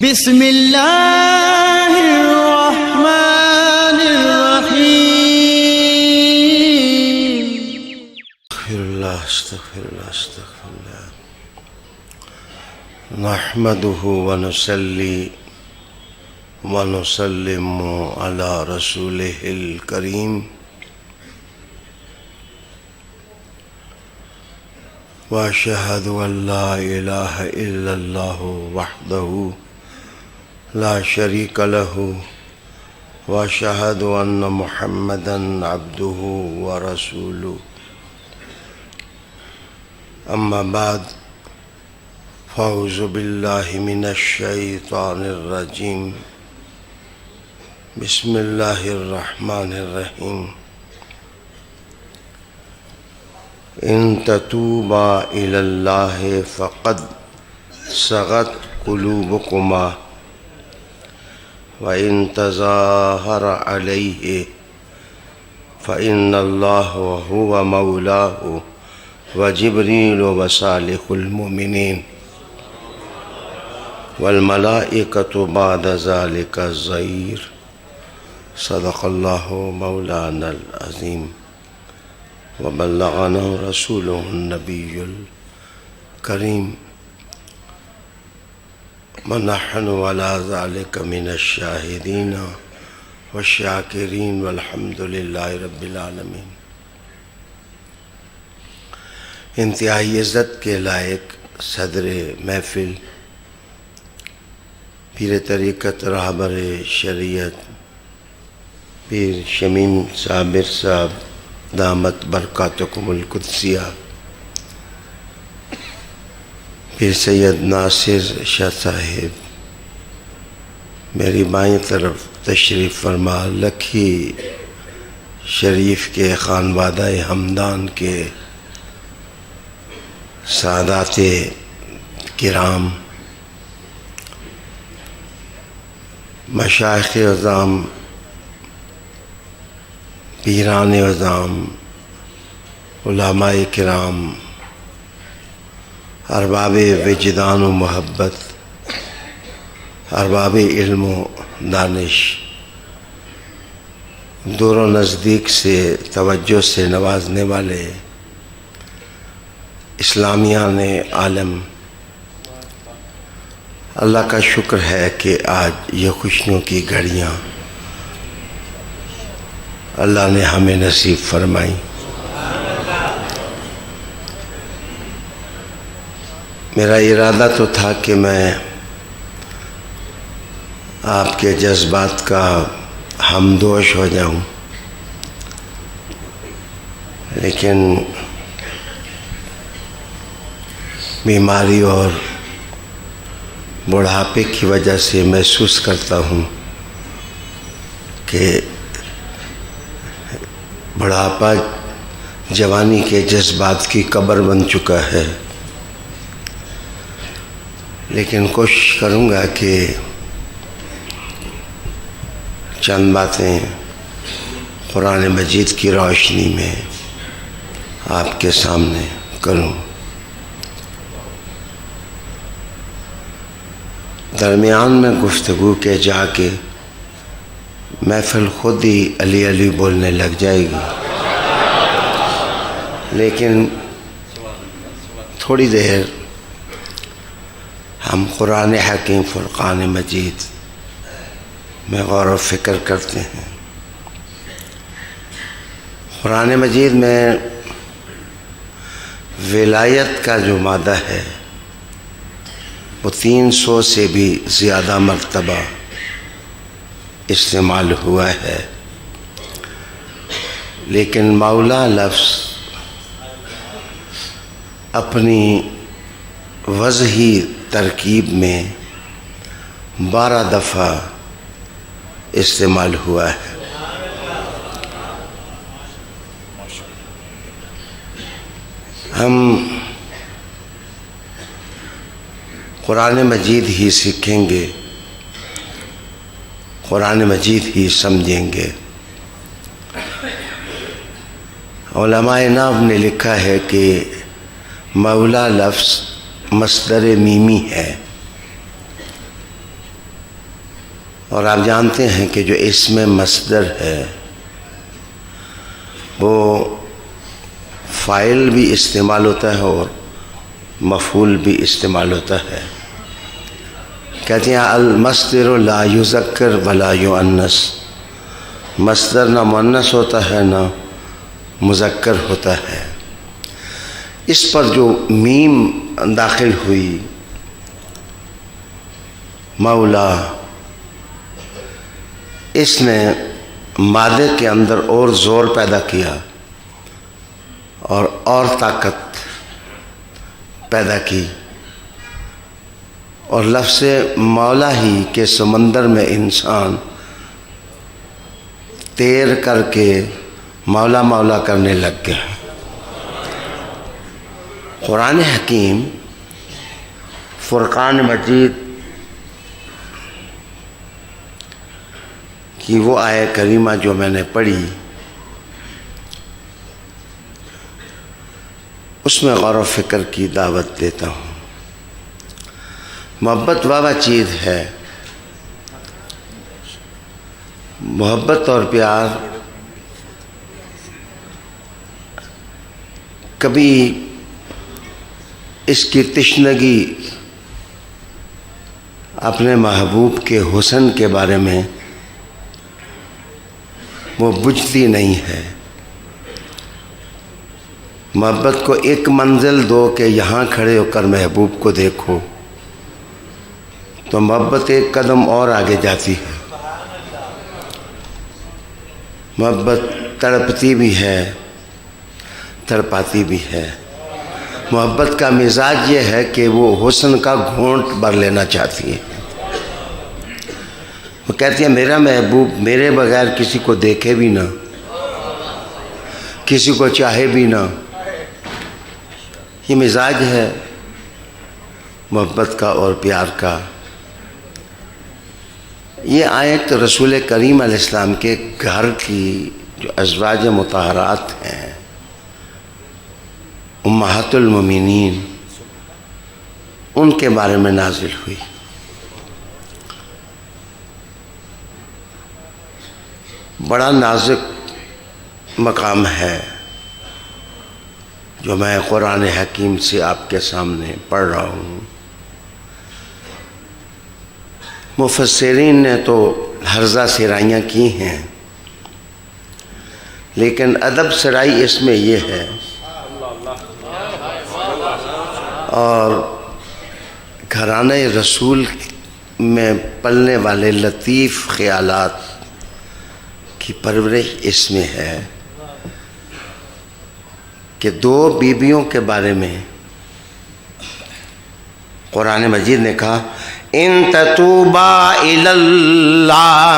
بسم اللہ الرحمن الرحیم۔ استغفر اللہ نحمده ونصلي ونسلم على رسوله الكريم واشهد ان لا اله الا الله وحده لا شريك له واشهد ان محمدا عبده ورسوله اما بعد فاعوذ باللہ من الشیطان الرجیم بسم اللہ الرحمن الرحیم ان تتوبا الی اللہ فقد صغت قلوبکما وان تظاہر علیہ فإن اللہ هو مولاه وجبریل وصالح المؤمنین والملائکۃ بعد ذلک ظہیر صدق اللہ مولانا العظیم وبلغنا رسولہ النبی الکریم ونحن علی ذلک من الشاہدین والشاکرین والحمد للہ رب العالمین۔ انتہائی عزت کے لائق صدر محفل پیر طریقت رہبر شریعت پیر شمیم صابر صاحب دامت برکاتکم القدسیہ، پیر سید ناصر شاہ صاحب میری بائیں طرف تشریف فرما، لکھی شریف کے خانوادہ ہمدان کے سادات کرام، مشائخ عظام، پیران عظام، علماء کرام، ارباب وجدان و محبت، ارباب علم و دانش، دور و نزدیک سے توجہ سے نوازنے والے اسلامیان عالم، اللہ کا شکر ہے کہ آج یہ خوشیوں کی گھڑیاں اللہ نے ہمیں نصیب فرمائی۔ میرا ارادہ تو تھا کہ میں آپ کے جذبات کا ہمدوش ہو جاؤں، لیکن بیماری اور بڑھاپے کی وجہ سے محسوس کرتا ہوں کہ بڑھاپا جوانی کے جذبات کی قبر بن چکا ہے، لیکن کوشش کروں گا کہ چند باتیں قرآن مجید کی روشنی میں آپ کے سامنے کروں۔ درمیان میں گفتگو کے جا کے محفل خود ہی علی علی بولنے لگ جائے گی، لیکن تھوڑی دیر ہم قرآن حکیم فرقان مجید میں غور و فکر کرتے ہیں۔ قرآن مجید میں ولایت کا جو مادہ ہے وہ 300 سے بھی زیادہ مرتبہ استعمال ہوا ہے، لیکن مولا لفظ اپنی وضعی ترکیب میں 12 دفعہ استعمال ہوا ہے۔ ہم قرآن مجید ہی سیکھیں گے، قرآن مجید ہی سمجھیں گے۔ علماء نحو نے لکھا ہے کہ مولا لفظ مصدر میمی ہے، اور آپ جانتے ہیں کہ جو اسم مصدر ہے وہ فاعل بھی استعمال ہوتا ہے اور مفعول بھی استعمال ہوتا ہے. کہتے ہیں المصدر لا یذکر ولا یؤنث، مصدر نہ مؤنث ہوتا ہے نہ مذکر ہوتا ہے. اس پر جو میم داخل ہوئی مولا، اس نے مادے کے اندر اور زور پیدا کیا اور طاقت پیدا کی، اور لفظ مولا ہی کے سمندر میں انسان تیر کر کے مولا مولا کرنے لگ گیا. قرآن حکیم فرقان مجید کی وہ آیہ کریمہ جو میں نے پڑھی، اس میں غور و فکر کی دعوت دیتا ہوں. محبت واہ چیز ہے. محبت اور پیار کبھی اس کی تشنگی اپنے محبوب کے حسن کے بارے میں وہ بجھتی نہیں ہے. محبت کو ایک منزل دو کہ یہاں کھڑے ہو کر محبوب کو دیکھو تو محبت ایک قدم اور آگے جاتی ہے. محبت تڑپتی بھی ہے، تڑپاتی بھی ہے. محبت کا مزاج یہ ہے کہ وہ حسن کا گھونٹ بھر لینا چاہتی ہے. وہ کہتی ہے میرا محبوب میرے بغیر کسی کو دیکھے بھی نہ، کسی کو چاہے بھی نہ. یہ مزاج ہے محبت کا اور پیار کا. یہ آیت رسول کریم علیہ السلام کے گھر کی جو ازواج مطہرات ہیں، امہات المومنین، ان کے بارے میں نازل ہوئی. بڑا نازک مقام ہے جو میں قرآن حکیم سے آپ کے سامنے پڑھ رہا ہوں. مفسرین نے تو ہرزہ سرائیاں کی ہیں، لیکن ادب سرائی اس میں یہ ہے اور گھرانہ رسول میں پلنے والے لطیف خیالات کی پرورش اس میں ہے کہ دو بیویوں کے بارے میں قرآن مجید نے کہا ان تتوبا الی اللہ،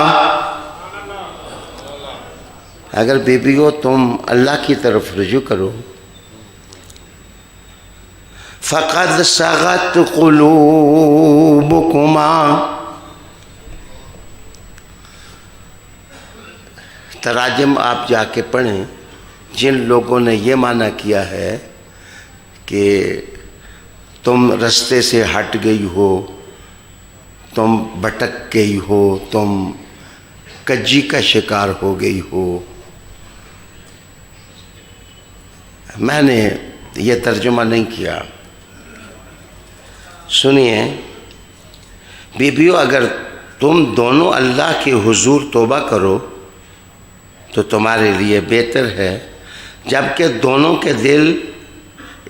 اگر بیویوں تم اللہ کی طرف رجوع کرو، فقد صغت قلوبکما، تراجم آپ جا کے پڑھیں. جن لوگوں نے یہ معنی کیا ہے کہ تم رستے سے ہٹ گئی ہو، تم بھٹک گئی ہو، تم کجی کا شکار ہو گئی ہو، میں نے یہ ترجمہ نہیں کیا. سنیے بیبیوں، اگر تم دونوں اللہ کے حضور توبہ کرو تو تمہارے لیے بہتر ہے، جبکہ دونوں کے دل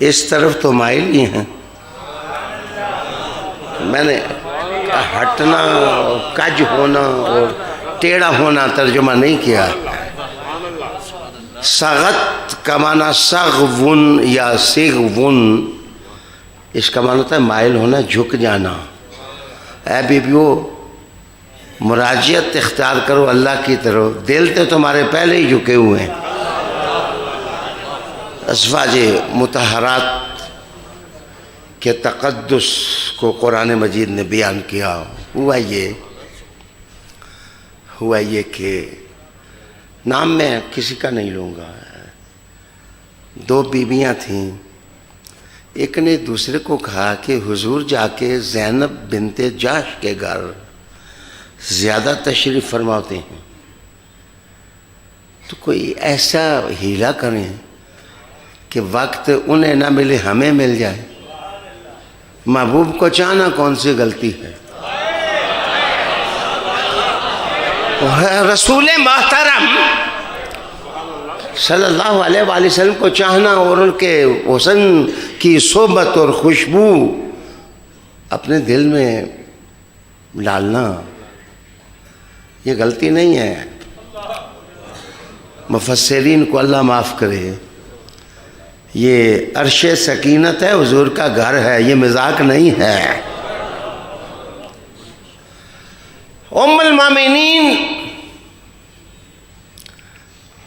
اس طرف تو مائل ہی ہیں. میں نے ہٹنا، کج ہونا اور ٹیڑھا ہونا ترجمہ نہیں کیا. سغت کا معنی سغون یا سغون، اس کا معنی ہوتا ہے مائل ہونا، جھک جانا. اے بیبیوں، مراجعت اختیار کرو اللہ کی طرف، دل تو تمہارے پہلے ہی جھکے ہوئے ہیں. ازواج مطہرات کے تقدس کو قرآن مجید نے بیان کیا. ہوا یہ کہ نام میں کسی کا نہیں لوں گا. دو بیویاں تھیں، ایک نے دوسرے کو کہا کہ حضور جا کے زینب بنت جاش کے گھر زیادہ تشریف فرماتے ہیں تو کوئی ایسا ہیلا کریں کہ وقت انہیں نہ ملے ہمیں مل جائے. محبوب کو چاہنا کون سی غلطی ہے؟ رسول محترم صلی اللہ علیہ وآلہ وسلم کو چاہنا اور ان کے حسن کی صحبت اور خوشبو اپنے دل میں ڈالنا یہ غلطی نہیں ہے. مفسرین کو اللہ معاف کرے، یہ عرش سکینت ہے، حضور کا گھر ہے، یہ مذاق نہیں ہے. ام المومنین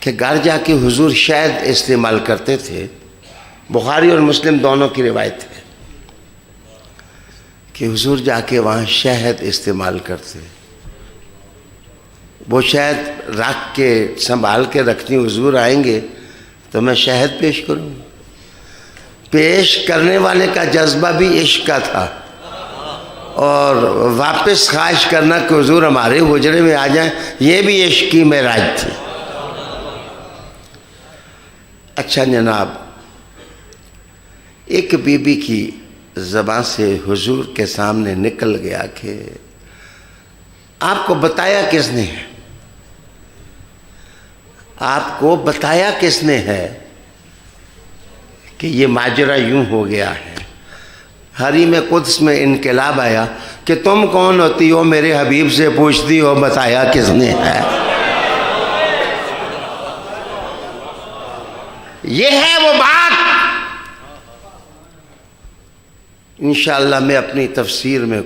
کہ گھر جا کے حضور شہد استعمال کرتے تھے. بخاری اور مسلم دونوں کی روایت ہے کہ حضور جا کے وہاں شہد استعمال کرتے. وہ شہد رکھ کے سنبھال کے رکھتی، حضور آئیں گے تو میں شہد پیش کروں. پیش کرنے والے کا جذبہ بھی عشق کا تھا اور واپس خواہش کرنا کہ حضور ہمارے حجرے میں آ جائیں، یہ بھی عشق کی معراج تھی. اچھا جناب، ایک بی بی کی زبان سے حضور کے سامنے نکل گیا کہ آپ کو بتایا کس نے ہے؟ آپ کو بتایا کس نے ہے کہ یہ ماجرا یوں ہو گیا ہے؟ حریم قدس میں انقلاب آیا کہ تم کون ہوتی ہو میرے حبیب سے پوچھتی ہو بتایا کس نے ہے؟ یہ ہے وہ بات. انشاءاللہ میں اپنی تفسیر میں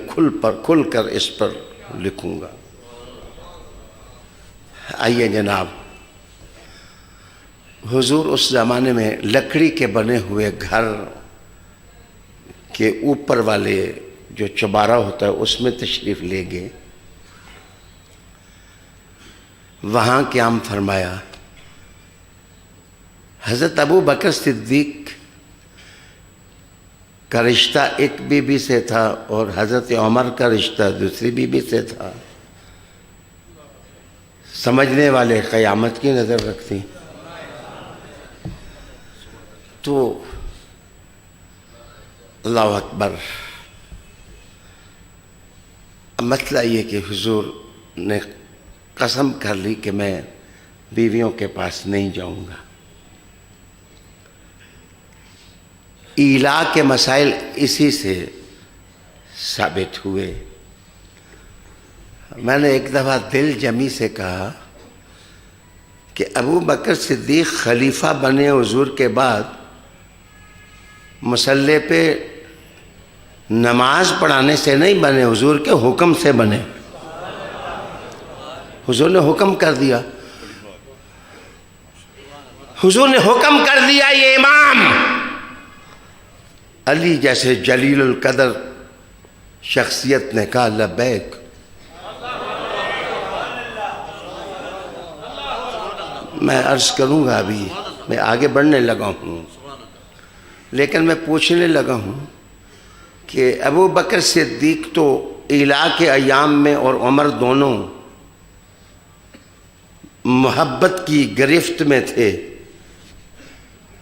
کھل کر اس پر لکھوں گا. آئیے جناب، حضور اس زمانے میں لکڑی کے بنے ہوئے گھر کے اوپر والے جو چبارہ ہوتا ہے اس میں تشریف لے گئے. وہاں قیام فرمایا. حضرت ابو بکر صدیق کا رشتہ ایک بی بی سے تھا اور حضرت عمر کا رشتہ دوسری بی بی سے تھا. سمجھنے والے قیامت کی نظر رکھتی. تو اللہ اکبر، مسئلہ یہ کہ حضور نے قسم کر لی کہ میں بیویوں کے پاس نہیں جاؤں گا. ایلا کے مسائل اسی سے ثابت ہوئے. میں نے ایک دفعہ دل جمی سے کہا کہ ابو بکر صدیق خلیفہ بنے حضور کے بعد مصلی پہ نماز پڑھانے سے نہیں بنے، حضور کے حکم سے بنے. حضور نے حکم کر دیا، حضور نے حکم کر دیا. یہ امام علی جیسے جلیل القدر شخصیت نے کہا لبیک. میں عرض کروں گا، ابھی میں آگے بڑھنے لگا ہوں، لیکن میں پوچھنے لگا ہوں کہ ابو بکر صدیق تو ایلا کے ایام میں اور عمر دونوں محبت کی گرفت میں تھے،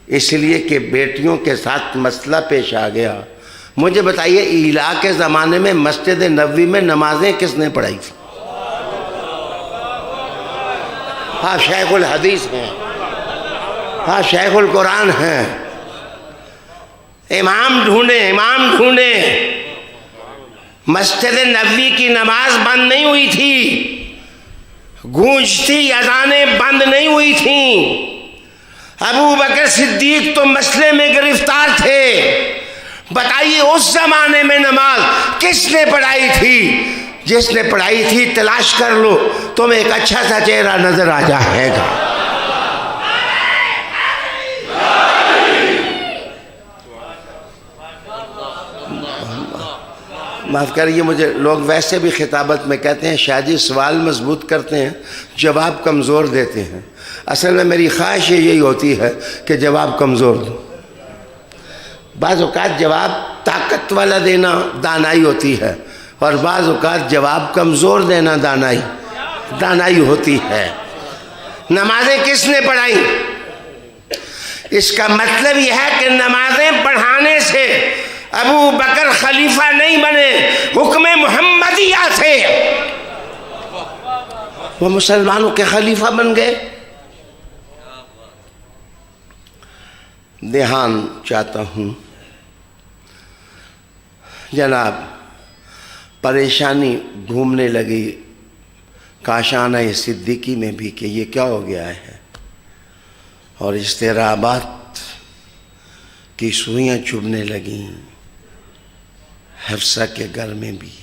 اس لیے کہ بیٹیوں کے ساتھ مسئلہ پیش آ گیا. مجھے بتائیے ایلا کے زمانے میں مسجد نبوی میں نمازیں کس نے پڑھائی تھی؟ ہاں شیخ الحدیث ہیں، ہاں شیخ القرآن ہیں. امام ڈھونڈیں. مسجد نبوی کی نماز بند نہیں ہوئی تھی، گونجتی اذانیں بند نہیں ہوئی تھیں. ابو بکر صدیق تو مسئلے میں گرفتار تھے. بتائیے اس زمانے میں نماز کس نے پڑھائی تھی؟ جس نے پڑھائی تھی تلاش کر لو، تمہیں ایک اچھا سا چہرہ نظر آ جائے گا. معاف کریے، مجھے لوگ ویسے بھی خطابت میں کہتے ہیں شاہ جی سوال مضبوط کرتے ہیں، جواب کمزور دیتے ہیں. اصل میں میری خواہش یہی ہوتی ہے کہ جواب کمزور دوں. بعض اوقات جواب طاقت والا دینا دانائی ہوتی ہے، اور بعض اوقات جواب کمزور دینا دانائی ہوتی ہے۔ نمازیں کس نے پڑھائی؟ اس کا مطلب یہ ہے کہ نمازیں پڑھانے سے ابو بکر خلیفہ نہیں بنے، حکم محمدیہ سے وہ مسلمانوں کے خلیفہ بن گئے۔ دھیان چاہتا ہوں جناب، پریشانی گھومنے لگی کاشانہ صدیقی میں بھی کہ یہ کیا ہو گیا ہے، اور اضطرابات کی سوئیاں چبھنے لگیں حفصہ کے گھر میں بھی۔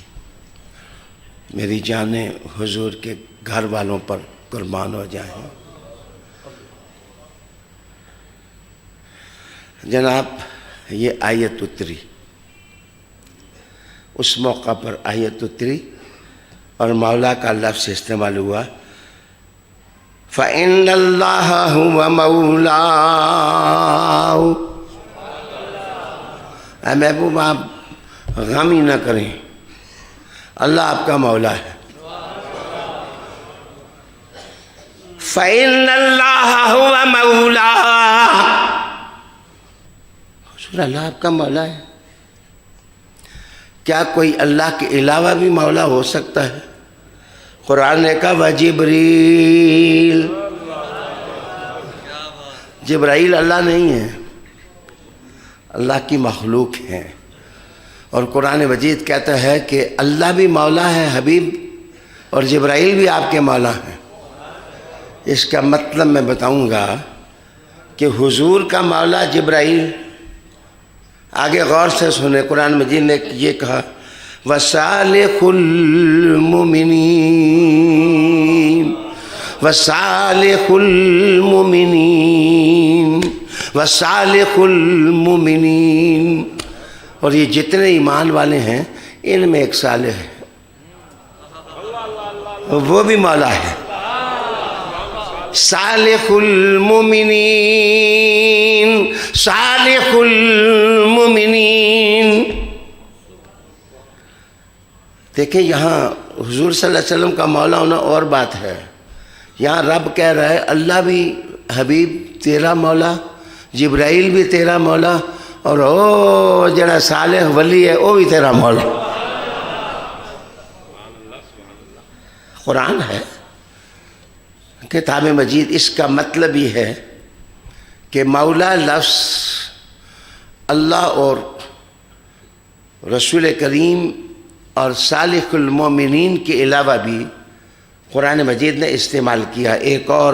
میری جانیں حضور کے گھر والوں پر قربان ہو جائیں۔ جناب یہ آیت اتری، اس موقع پر آیت اتری اور مولا کا لفظ استعمال ہوا، فَإِنَّ اللَّهَ هُوَ مَوْلَاهُ۔ اے محبوب آپ غم ہی نہ کریں، اللہ آپ کا مولا ہے۔ فَإِنَّ اللَّهَ هُوَ مَوْلَاهُ، حضور اللہ آپ کا مولا ہے۔ کیا کوئی اللہ کے علاوہ بھی مولا ہو سکتا ہے؟ قرآن نے کہا وَجِبْرِیل، جبرائیل اللہ نہیں ہے، اللہ کی مخلوق ہے۔ اور قرآن مجید کہتا ہے کہ اللہ بھی مولا ہے حبیب، اور جبرائیل بھی آپ کے مولا ہیں۔ اس کا مطلب میں بتاؤں گا کہ حضور کا مولا جبرائیل، آگے غور سے سنیں، قرآن مجید نے یہ کہا وَصَالِحُ الْمُؤْمِنِينَ وَصَالِحُ الْمُؤْمِنِينَ وَصَالِحُ الْمُؤْمِنِينَ، اور یہ جتنے ایمان والے ہیں ان میں ایک صالح ہے، وہ بھی مولا ہے۔ صالح المؤمنین، صالح المؤمنین۔ دیکھیں یہاں حضور صلی اللہ علیہ وسلم کا مولا ہونا اور بات ہے، یہاں رب کہہ رہا ہے اللہ بھی حبیب تیرا مولا، جبرائیل بھی تیرا مولا، اور او جڑا صالح ولی ہے وہ بھی تیرا مولا۔ قرآن ہے، کتاب مجید۔ اس کا مطلب یہ ہے کہ مولا لفظ اللہ اور رسول کریم اور صالح المومنین کے علاوہ بھی قرآن مجید نے استعمال کیا۔ ایک اور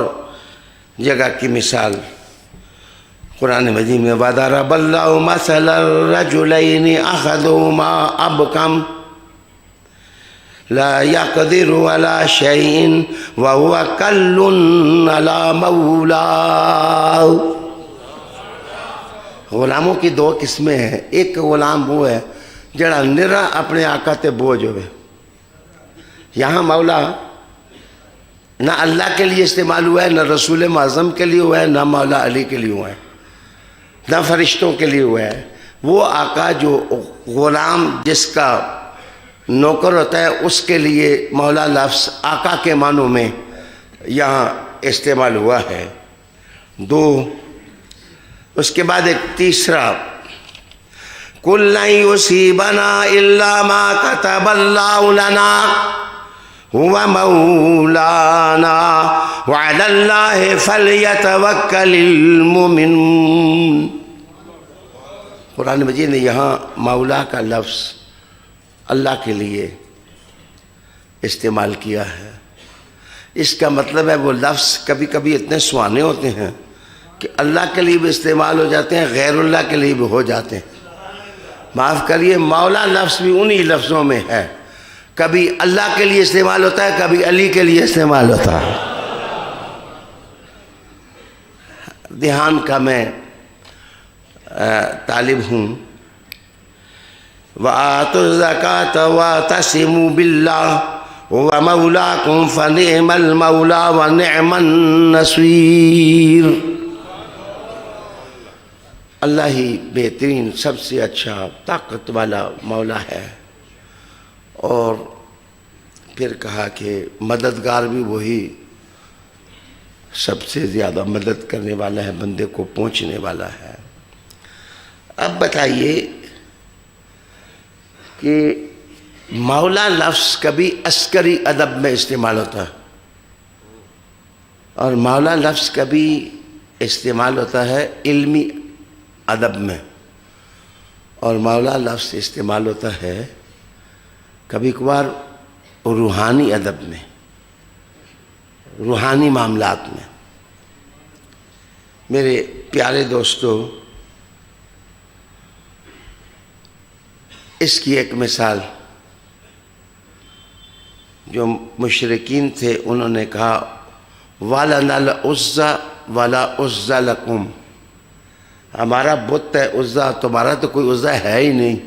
جگہ کی مثال قرآن مجید میں وَضَرَبَ اللَّهُ مَثَلَ الرَّجُلَيْنِ أَحَدُهُمَا أَبْكَمُ لا يقدر على شيء وهو كل على مولاه۔ غلاموں کی دو قسمیں ہیں، ایک غلام وہ ہے جڑا نرا اپنے آقا تے بوجھ ہوئے۔ یہاں مولا نہ اللہ کے لیے استعمال ہوا ہے، نہ رسول معظم کے لیے ہوا ہے، نہ مولا علی کے لیے ہوا ہے، نہ فرشتوں کے لیے ہوا ہے۔ وہ آقا جو غلام جس کا نوکر ہوتا ہے اس کے لیے مولا لفظ آقا کے معنوں میں یہاں استعمال ہوا ہے۔ دو، اس کے بعد ایک تیسرا، قُلْ لَن يُصِيبَنَا إِلَّا مَا كَتَبَ اللَّهُ لَنَا هُوَ مَوْلَانَا وَعَلَى اللَّهِ فَلْيَتَوَكَّلِ الْمُؤْمِنُونَ۔ قرآن مجید نے یہاں مولا کا لفظ اللہ کے لیے استعمال کیا ہے۔ اس کا مطلب ہے وہ لفظ کبھی کبھی اتنے سہانے ہوتے ہیں کہ اللہ کے لیے بھی استعمال ہو جاتے ہیں، غیر اللہ کے لیے بھی ہو جاتے ہیں۔ معاف کریے، مولا لفظ بھی انہی لفظوں میں ہے، کبھی اللہ کے لیے استعمال ہوتا ہے، کبھی علی کے لیے استعمال ہوتا ہے۔ دھیان کا میں طالب ہوں۔ وَآتُوا الزَّكَاةَ وَاعْتَصِمُوا بِاللَّهِ هُوَ مَوْلَاكُمْ فَنِعْمَ الْمَوْلَى وَنِعْمَ النَّصِيرُ۔ اللہ ہی بہترین، سب سے اچھا، طاقت والا مولا ہے، اور پھر کہا کہ مددگار بھی وہی سب سے زیادہ مدد کرنے والا ہے، بندے کو پہنچنے والا ہے۔ اب بتائیے کہ مولا لفظ کبھی عسکری ادب میں استعمال ہوتا ہے اور مولا لفظ کبھی استعمال ہوتا ہے علمی ادب میں، اور مولا لفظ استعمال ہوتا ہے کبھی کبھار روحانی ادب میں، روحانی معاملات میں۔ میرے پیارے دوستو، اس کی ایک مثال، جو مشرکین تھے انہوں نے کہا وَلَنَا الْعُزَّى وَلَا عُزَّى لَكُمْ، ہمارا بت ہے عزا، تمہارا تو کوئی عزا ہے ہی نہیں۔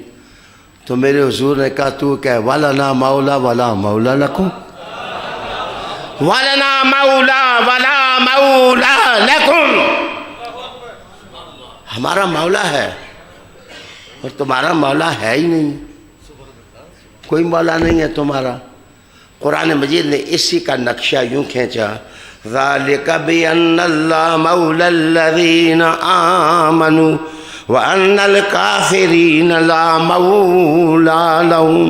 تو میرے حضور نے کہا تو کہ وَلَنَا مَوْلَى وَلَا مَوْلَى لَكُمْ، وَلَنَا مَوْلَى وَلَا مَوْلَى لَكُمْ، ہمارا مولا ہے اور تمہارا مولا ہے ہی نہیں، کوئی مولا نہیں ہے تمہارا۔ قرآن مجید نے اسی کا نقشہ یوں کھینچا ذَلِكَ بِأَنَّ اللَّهَ مَوْلَى الَّذِينَ آمَنُوا وَأَنَّ الْكَافِرِينَ لَا مَوْلَى لَهُمْ،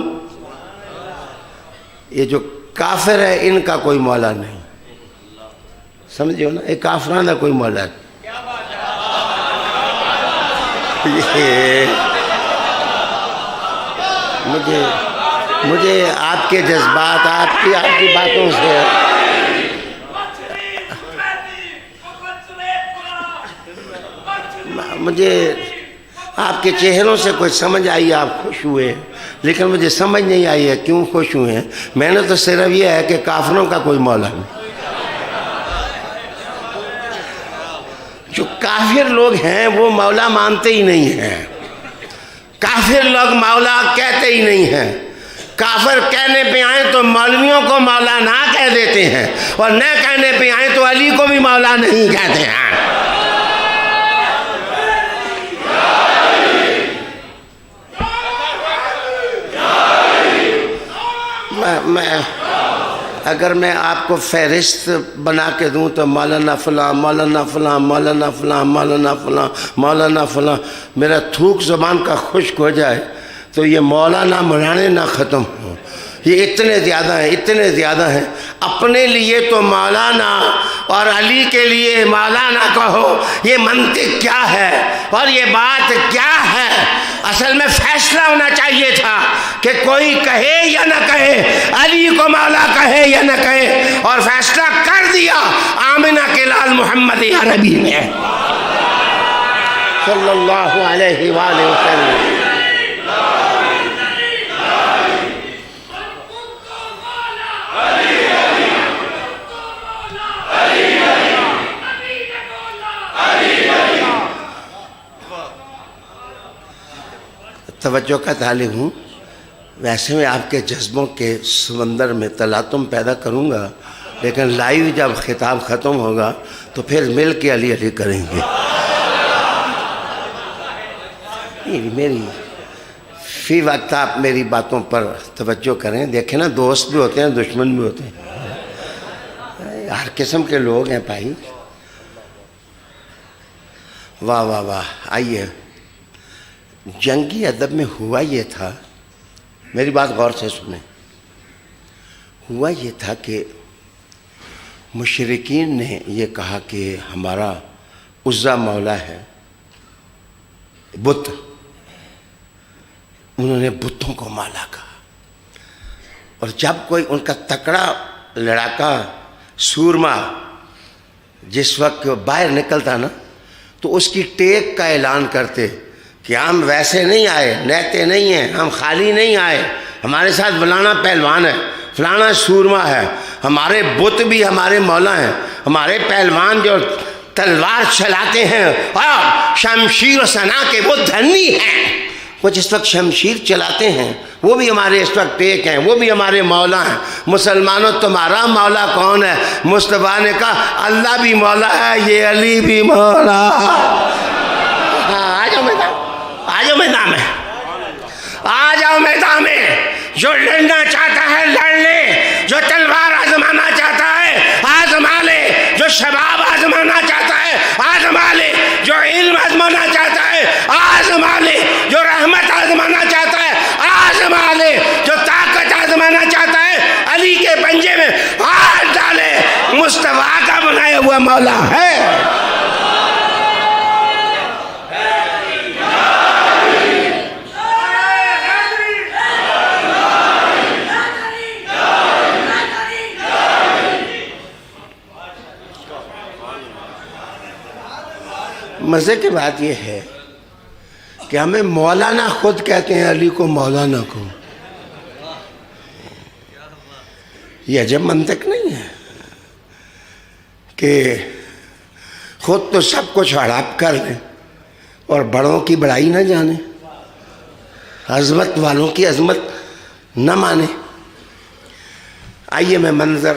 یہ جو کافر ہے ان کا کوئی مولا نہیں، سمجھے ہو نا، یہ کافران کا کوئی مولا نہیں۔ مجھے آپ کے جذبات، آپ کی باتوں سے مجھے آپ کے چہروں سے کوئی سمجھ آئی، آپ خوش ہوئے، لیکن مجھے سمجھ نہیں آئی ہے کیوں خوش ہوئے ہیں۔ میں نے تو صرف یہ ہے کہ کافروں کا کوئی مولا نہیں۔ جو کافر لوگ ہیں وہ مولا مانتے ہی نہیں ہیں، کافر لوگ مولا کہتے ہی نہیں ہیں۔ کافر کہنے پہ آئیں تو مولویوں کو مولا نہ کہہ دیتے ہیں، اور نہ کہنے پہ آئیں تو علی کو بھی مولا نہیں کہتے ہیں۔ اگر میں آپ کو فہرست بنا کے دوں تو مولانا فلاں، مولانا فلاں، مولانا فلاں، مولانا فلاں، مولانا فلاں، میرا تھوک زبان کا خشک ہو جائے تو یہ مولانا مولانے نہ ختم ہوں۔ یہ اتنے زیادہ ہیں، اتنے زیادہ ہیں۔ اپنے لیے تو مولانا اور علی کے لیے مولانا کہو، یہ منطق کیا ہے اور یہ بات کیا ہے؟ اصل میں فیصلہ ہونا چاہیے تھا کہ کوئی کہے یا نہ کہے، علی کو مولا کہے یا نہ کہے، اور فیصلہ کر دیا آمنہ کے لال محمد عربی نے صلی اللہ علیہ وآلہ وسلم۔ توجہ کا طالب ہوں، ویسے میں آپ کے جذبوں کے سمندر میں تلاطم پیدا کروں گا، لیکن لائیو جب خطاب ختم ہوگا تو پھر مل کے علی علی کریں گے۔ میری فی وقت آپ میری باتوں پر توجہ کریں، دیکھیں نا، دوست بھی ہوتے ہیں دشمن بھی ہوتے ہیں، ہر قسم کے لوگ ہیں بھائی۔ واہ واہ واہ۔ آئیے، جنگی ادب میں ہوا یہ تھا، میری بات غور سے سنیں، ہوا یہ تھا کہ مشرکین نے یہ کہا کہ ہمارا عزا مولا ہے، بت، انہوں نے بتوں کو مولا کہا۔ اور جب کوئی ان کا تکڑا لڑاکا سورما جس وقت باہر نکلتا نا تو اس کی ٹیک کا اعلان کرتے کہ ہم ویسے نہیں آئے، نیتے نہیں ہیں، ہم خالی نہیں آئے، ہمارے ساتھ فلانا پہلوان ہے، فلانا سورما ہے، ہمارے بت بھی ہمارے مولا ہیں، ہمارے پہلوان جو تلوار چلاتے ہیں اور شمشیر و سنا کے وہ دھنی ہیں، وہ جس وقت شمشیر چلاتے ہیں وہ بھی ہمارے اس وقت ٹیک ہیں، وہ بھی ہمارے مولا ہیں۔ مسلمانوں تمہارا مولا کون ہے؟ مصطفیٰ نے کہا اللہ بھی مولا ہے، یہ علی بھی مولا۔ آ جاؤ میدان میں، آ جاؤ میدان میں، جو لڑنا چاہتا ہے لڑ لے، جو تلوار آزمانا چاہتا ہے آزما لے، جو شباب آزمانا چاہتا ہے آزما لے، جو علم آزمانا چاہتا ہے آزما لے، جو رحمت آزمانا چاہتا ہے آزما لے، جو طاقت آزمانا چاہتا ہے علی کے پنجے میں ہاتھ ڈالے، مصطفیٰ کا بنایا ہوا مولا ہے۔ مزے کی بات یہ ہے کہ ہمیں مولانا خود کہتے ہیں علی کو مولانا کو، یہ عجب منطق نہیں ہے کہ خود تو سب کچھ ہڑپ کر لیں اور بڑوں کی بڑائی نہ جانے، عظمت والوں کی عظمت نہ مانے۔ آئیے میں منظر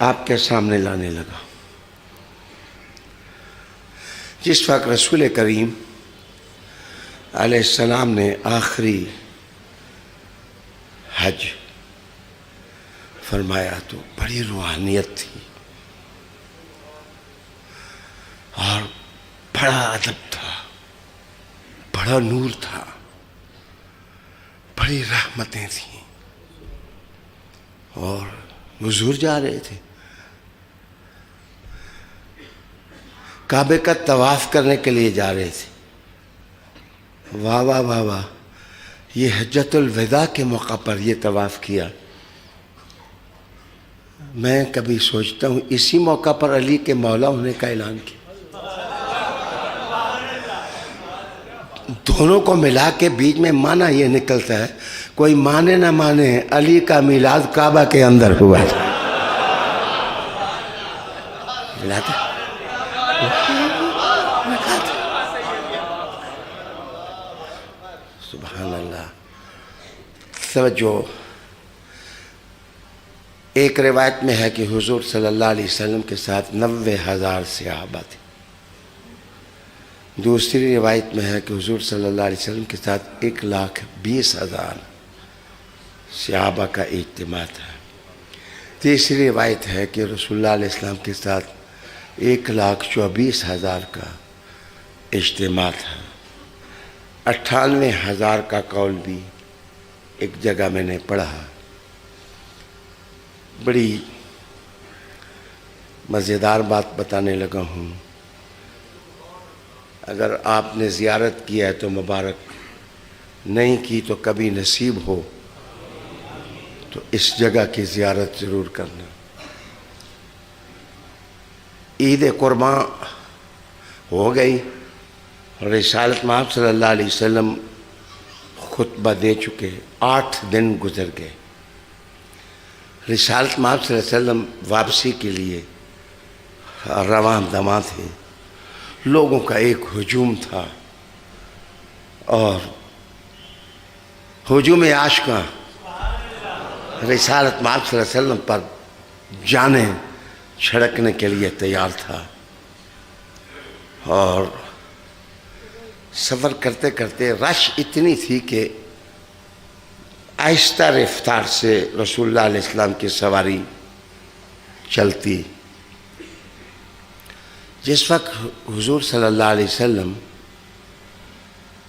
آپ کے سامنے لانے لگا۔ جس وقت رسول کریم علیہ السلام نے آخری حج فرمایا تو بڑی روحانیت تھی اور بڑا ادب تھا، بڑا نور تھا، بڑی رحمتیں تھیں، اور حضور جا رہے تھے کعبے کا طواف کرنے کے لیے جا رہے تھے۔ واہ واہ واہ واہ، یہ حجۃ الوداع کے موقع پر یہ طواف کیا۔ میں کبھی سوچتا ہوں اسی موقع پر علی کے مولا ہونے کا اعلان کیا۔ دونوں کو ملا کے بیچ میں معنی یہ نکلتا ہے، کوئی مانے نہ مانے علی کا میلاد کعبہ کے اندر ہوا تھا۔ ملاتا سبحان اللہ۔ توجہ، ایک روایت میں ہے کہ حضور صلی اللہ علیہ وسلم کے ساتھ 90,000 صحابہ تھے، دوسری روایت میں ہے کہ حضور صلی اللہ علیہ وسلم کے ساتھ 1,20,000 صحابہ کا اجتماع تھا، تیسری روایت ہے کہ رسول اللہ علیہ السلام کے ساتھ 1,24,000 کا اجتماع تھا۔ 98,000 کا قول بھی ایک جگہ میں نے پڑھا۔ بڑی مزیدار بات بتانے لگا ہوں، اگر آپ نے زیارت کی ہے تو مبارک، نہیں کی تو کبھی نصیب ہو تو اس جگہ کی زیارت ضرور کرنا۔ عید قرباں ہو گئی، رسالت مآب صلی اللہ علیہ وسلم خطبہ دے چکے، 8 دن گزر گئے۔ رسالت مآب صلی اللہ علیہ وسلم واپسی کے لیے رواں دواں تھے، لوگوں کا ایک ہجوم تھا، اور ہجوم عاشقاں رسالت مآب صلی اللہ علیہ وسلم پر جانیں چھڑکنے کے لیے تیار تھا، اور سفر کرتے کرتے رش اتنی تھی کہ آہستہ رفتار سے رسول اللہ علیہ السلام کی سواری چلتی۔ جس وقت حضور صلی اللہ علیہ وسلم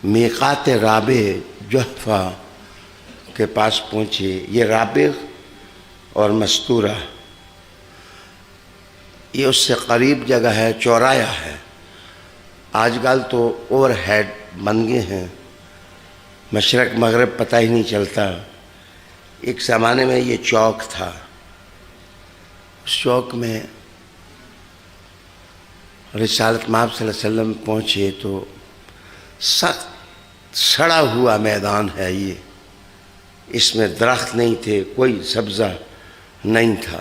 میقات رابع جحفہ کے پاس پہنچے، یہ رابع اور مستورہ، یہ اس سے قریب جگہ ہے، چورایا ہے۔ آج کل تو اوور ہیڈ بن گئے ہیں، مشرق مغرب پتہ ہی نہیں چلتا۔ ایک زمانے میں یہ چوک تھا، اس چوک میں رسالت مآب صلی اللہ علیہ وسلم پہنچے تو سخت سڑا ہوا میدان ہے یہ، اس میں درخت نہیں تھے، کوئی سبزہ نہیں تھا۔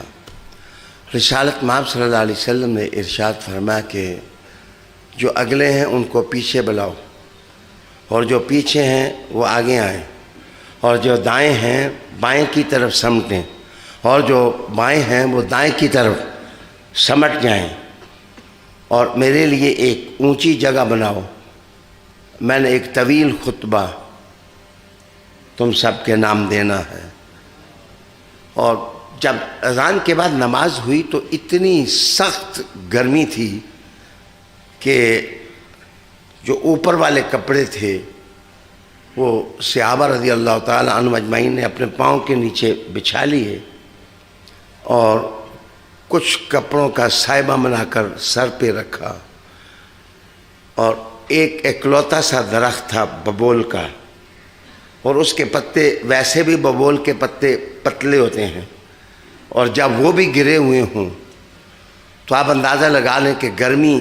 رسالت مآب صلی اللہ علیہ وسلم نے ارشاد فرمایا کہ جو اگلے ہیں ان کو پیچھے بلاؤ، اور جو پیچھے ہیں وہ آگے آئیں، اور جو دائیں ہیں بائیں کی طرف سمٹیں، اور جو بائیں ہیں وہ دائیں کی طرف سمٹ جائیں، اور میرے لیے ایک اونچی جگہ بناؤ۔ میں نے ایک طویل خطبہ تم سب کے نام دینا ہے۔ اور جب اذان کے بعد نماز ہوئی تو اتنی سخت گرمی تھی کہ جو اوپر والے کپڑے تھے وہ صحابہ رضی اللہ تعالی عنہ اجمعین نے اپنے پاؤں کے نیچے بچھا لیے اور کچھ کپڑوں کا سائبہ بنا کر سر پہ رکھا، اور ایک اکلوتا سا درخت تھا ببول کا، اور اس کے پتے ویسے بھی ببول کے پتے پتلے ہوتے ہیں، اور جب وہ بھی گرے ہوئے ہوں تو آپ اندازہ لگا لیں کہ گرمی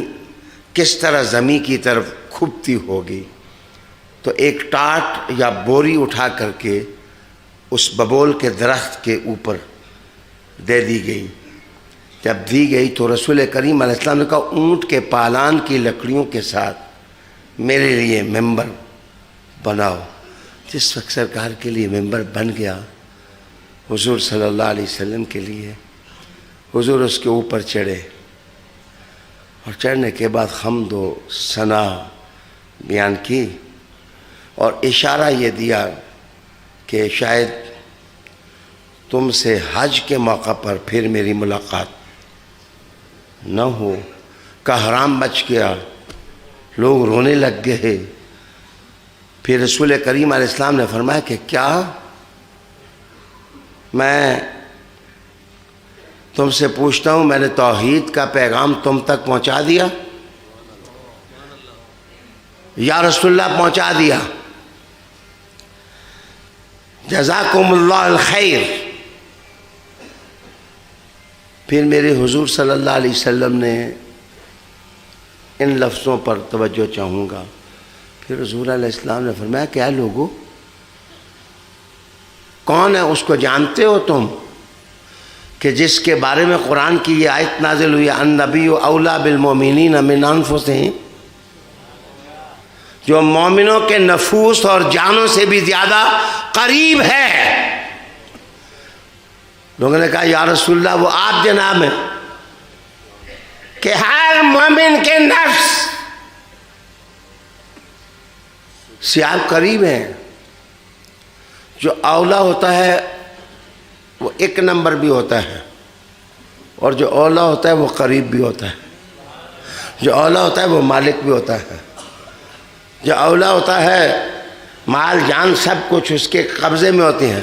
کس طرح زمین کی طرف کھبتی ہوگی۔ تو ایک ٹاٹ یا بوری اٹھا کر کے اس ببول کے درخت کے اوپر دے دی گئی۔ جب دی گئی تو رسول کریم علیہ السلام نے کہا اونٹ کے پالان کی لکڑیوں کے ساتھ میرے لیے ممبر بناؤ۔ جس وقت سرکار کے لیے ممبر بن گیا حضور صلی اللہ علیہ وسلم کے لیے، حضور اس کے اوپر چڑھے، اور چڑھنے کے بعد حمد و ثنا بیان کی اور اشارہ یہ دیا کہ شاید تم سے حج کے موقع پر پھر میری ملاقات نہ ہو۔ کا حرام بچ گیا، لوگ رونے لگ گئے۔ پھر رسول کریم علیہ السلام نے فرمایا کہ کیا میں تم سے پوچھتا ہوں میں نے توحید کا پیغام تم تک پہنچا دیا؟ یا رسول اللہ پہنچا دیا۔ جزاکم اللہ الخیر۔ پھر میرے حضور صلی اللہ علیہ وسلم نے ان لفظوں پر توجہ چاہوں گا۔ پھر حضور علیہ السلام نے فرمایا کیا لوگو، کون ہے اس کو جانتے ہو تم کہ جس کے بارے میں قرآن کی یہ آیت نازل ہوئی النبی اولیٰ بالمؤمنین من انفسہم، جو مومنوں کے نفوس اور جانوں سے بھی زیادہ قریب ہے۔ لوگوں نے کہا یا رسول اللہ وہ آپ جناب ہیں کہ ہر مومن کے نفس سے آپ قریب ہیں۔ جو اولیٰ ہوتا ہے وہ ایک نمبر بھی ہوتا ہے، اور جو اولیٰ ہوتا ہے وہ قریب بھی ہوتا ہے۔ جو اولیٰ ہوتا ہے وہ مالک بھی ہوتا ہے۔ جو اولیٰ ہوتا ہے مال جان سب کچھ اس کے قبضے میں ہوتے ہیں،